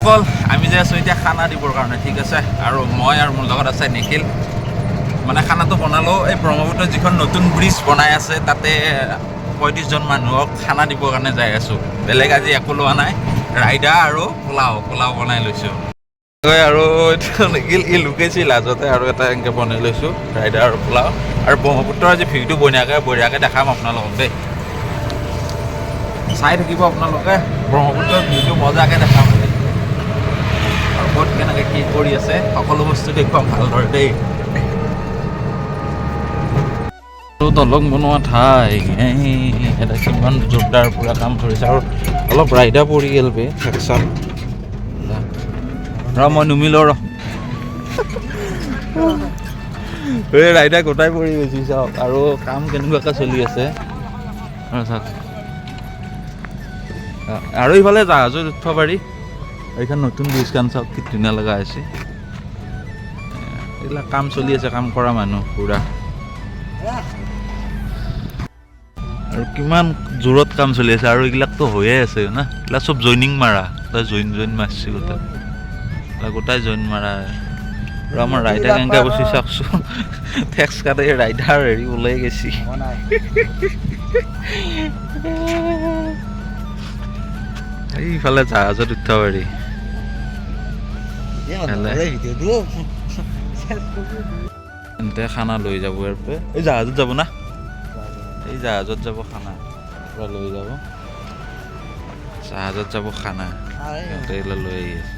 বল আমি যে আছোঁ এতিয়া খানা দিবৰ কাৰণে ঠিক আছে আৰু মই আৰু মোৰ লগত আছে নিখিল মানে খানাটো বনালোঁ এই ব্ৰহ্মপুত্ৰত যিখন নতুন ব্ৰিজ বনাই আছে তাতে 35জন মানুহক খানা দিবৰ কাৰণে যাই আছোঁ বেলেগ আজি একো লোৱা নাই ৰাইডা আৰু পোলাও বনাই লৈছোঁ আৰু নিখিল ই লুকেছি লাজতে আৰু এটা এনেকৈ বনাই লৈছোঁ ৰাইডা আৰু পোলাও আৰু ব্ৰহ্মপুত্ৰৰ আজি ভিউটো বঢ়িয়াকৈ দেখাম আপোনালোকক দেই চাই থাকিব আপোনালোকে ব্ৰহ্মপুত্ৰৰ ভিউটো মজাকৈ দেখাম আৰু ক'ত কেনেকৈ কি কৰি আছে সকলো বস্তু দেখুৱাম ভালদৰে দেই দলং বনোৱা ঠাই এটা কিমান জোৰদাৰ পুৰা কাম কৰিছে আৰু অলপ ৰাইডা পৰি গ'ল বে চেকশ্যন মই নুমিলোঁ এই ৰাইডা গোটাই পৰি গৈছে চাওক আৰু কাম কেনেকুৱাকৈ চলি আছে চাওক আৰু ইফালে জাহাজত উঠিব পাৰি এইখন নতুন ব্ৰিজখন চাওক কি ধুনীয়া লগা আছে এইবিলাক কাম চলি আছে কাম কৰা মানুহ পুৰা আৰু কিমান জোৰত কাম চলি আছে আৰু এইবিলাকতো হৈয়ে আছে না এইবিলাক চব জইনিং মাৰা তই জইন মাৰছি গোটাই জইন মাৰা আৰু আমাৰ ৰাইডা কেনেকৈ বসি চাওকচোন টেক্স কাটে ৰাইডাৰ হেৰি ওলাই গৈছি এইফালে জাহাজত উঠিব পাৰি এন্তে খানা লৈ যাব ইয়াৰ পৰা এই জাহাজত যাব না এই জাহাজত যাব খানা পৰা লৈ যাব জাহাজত যাব খানা সিহঁতে এইবিলাক লৈ আহি আছে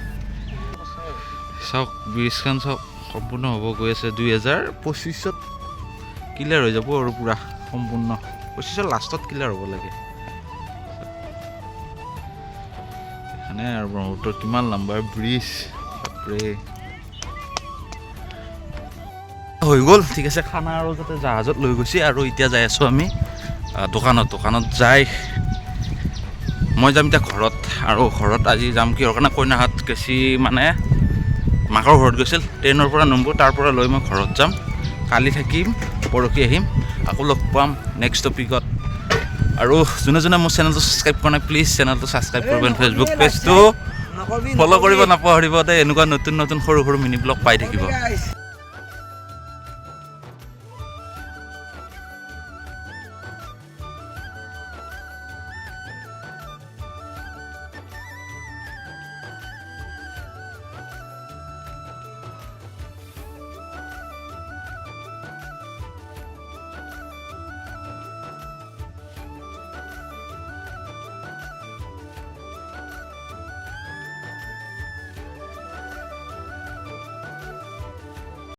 চাওক ব্ৰিজখন চাওক সম্পূৰ্ণ হ'ব গৈ আছে 2025ত ক্লিয়াৰ হৈ যাব আৰু পূৰা সম্পূৰ্ণ 25ৰ লাষ্টত ক্লিয়াৰ হ'ব লাগে এখানে আৰু ব্ৰহ্মপুত্ৰৰ কিমান লম্বা ব্ৰিজ বাপৰে হৈ গ'ল ঠিক আছে খানা আৰু যাতে জাহাজত লৈ গৈছে আৰু এতিয়া যাই আছোঁ আমি দোকানত যাই মই যাম এতিয়া ঘৰত আৰু ঘৰত আজি যাম কিহৰ কাৰণে কইনাহাট গেছি মানে মাকৰ ঘৰত গৈছিল ট্ৰেইনৰ পৰা নম্বৰ তাৰ পৰা লৈ মই ঘৰত যাম কালি থাকিম পৰহি আহিম আকৌ লগ পাম নেক্সট টপিকত আৰু যোনে মোৰ চেনেলটো ছাবস্ক্ৰাইব কৰা নাই প্লিজ চেনেলটো ছাবস্ক্ৰাইব কৰিব ফেচবুক পেজটো ফ'ল' কৰিব নাপাহৰিব দেই এনেকুৱা নতুন সৰু মিনি ব্লগ পাই থাকিব